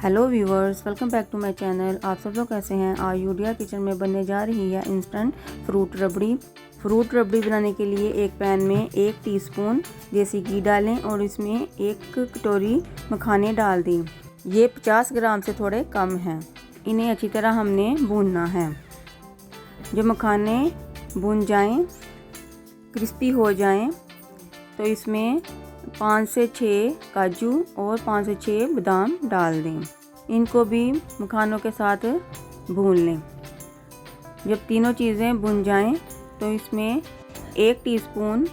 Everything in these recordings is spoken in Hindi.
Hello viewers, welcome back to my channel. आप सब लोग कैसे हैं। आज यूडिया किचन में बनने जा रही है इंस्टेंट फ्रूट रबड़ी। फ्रूट रबड़ी बनाने के लिए एक पैन में 1 टीस्पून देसी घी डालें और इसमें 1 कटोरी मखाने डाल दें। ये 50 ग्राम से थोड़े कम हैं। इन्हें अच्छी तरह हमने भूनना है। जो मखाने भून जाएं, क्रिस्पी हो जाएं, तो इसमें 5 से 6 काजू और 5 से 6 बादाम डाल दें। इनको भी मखानों के साथ भून लें। जब तीनों चीज़ें भुन जाएं, तो इसमें 1 टीस्पून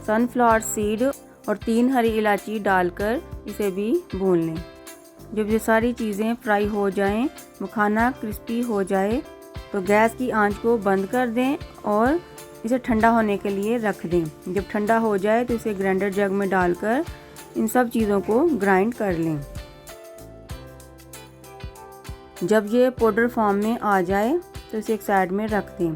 सनफ्लावर सीड और 3 हरी इलायची डालकर इसे भी भून लें। जब ये सारी चीज़ें फ्राई हो जाएं, मखाना क्रिस्पी हो जाए, तो गैस की आंच को बंद कर दें और इसे ठंडा होने के लिए रख दें। जब ठंडा हो जाए तो इसे ग्राइंडर जग में डालकर इन सब चीज़ों को ग्राइंड कर लें। जब ये पाउडर फॉर्म में आ जाए तो इसे एक साइड में रख दें।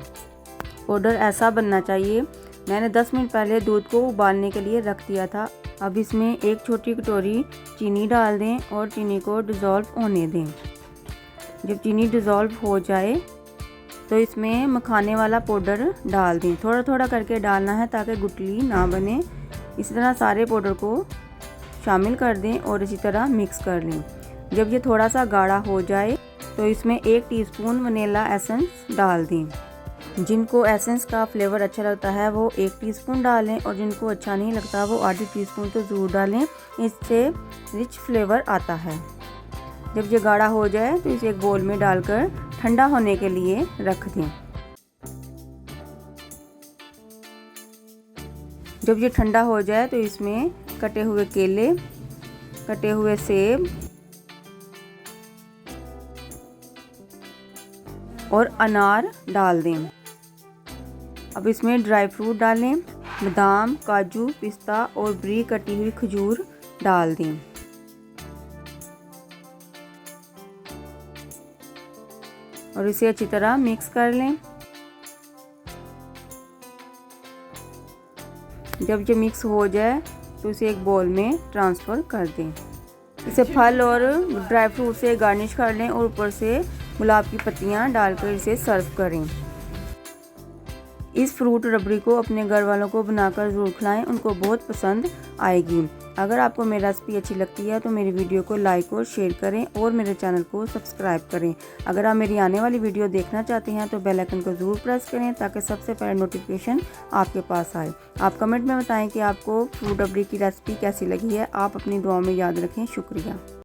पाउडर ऐसा बनना चाहिए। मैंने 10 मिनट पहले दूध को उबालने के लिए रख दिया था। अब इसमें 1 छोटी कटोरी चीनी डाल दें और चीनी को डिज़ोल्व होने दें। जब चीनी डिज़ोल्व हो जाए तो इसमें मखाने वाला पाउडर डाल दें। थोड़ा थोड़ा करके डालना है ताकि गुठली ना बने। इसी तरह सारे पाउडर को शामिल कर दें और इसी तरह मिक्स कर लें। जब ये थोड़ा सा गाढ़ा हो जाए तो इसमें 1 टीस्पून वनीला एसेंस डाल दें। जिनको एसेंस का फ्लेवर अच्छा लगता है वो 1 टीस्पून डालें और जिनको अच्छा नहीं लगता वो आधी टीस्पून तो ज़रूर डालें। इससे रिच फ्लेवर आता है। जब ये गाढ़ा हो जाए तो इसे एक बोल में डालकर ठंडा होने के लिए रख दें। जब ये ठंडा हो जाए तो इसमें कटे हुए केले, कटे हुए सेब और अनार डाल दें। अब इसमें ड्राई फ्रूट डालें। बादाम, काजू, पिस्ता और बारीक कटी हुई खजूर डाल दें। और इसे अच्छी तरह मिक्स कर लें। जब ये मिक्स हो जाए तो इसे एक बाउल में ट्रांसफ़र कर दें। इसे फल और ड्राई फ्रूट से गार्निश कर लें और ऊपर से गुलाब की पत्तियां डालकर इसे सर्व करें। इस फ्रूट रबड़ी को अपने घर वालों को बनाकर ज़रूर खिलाएं, उनको बहुत पसंद आएगी। अगर आपको मेरी रेसिपी अच्छी लगती है तो मेरी वीडियो को लाइक और शेयर करें और मेरे चैनल को सब्सक्राइब करें। अगर आप मेरी आने वाली वीडियो देखना चाहते हैं तो बेल आइकन को ज़रूर प्रेस करें ताकि सबसे पहले नोटिफिकेशन आपके पास आए। आप कमेंट में बताएं कि आपको फ्रूट रबड़ी की रेसिपी कैसी लगी है। आप अपनी दुआओं में याद रखें। शुक्रिया।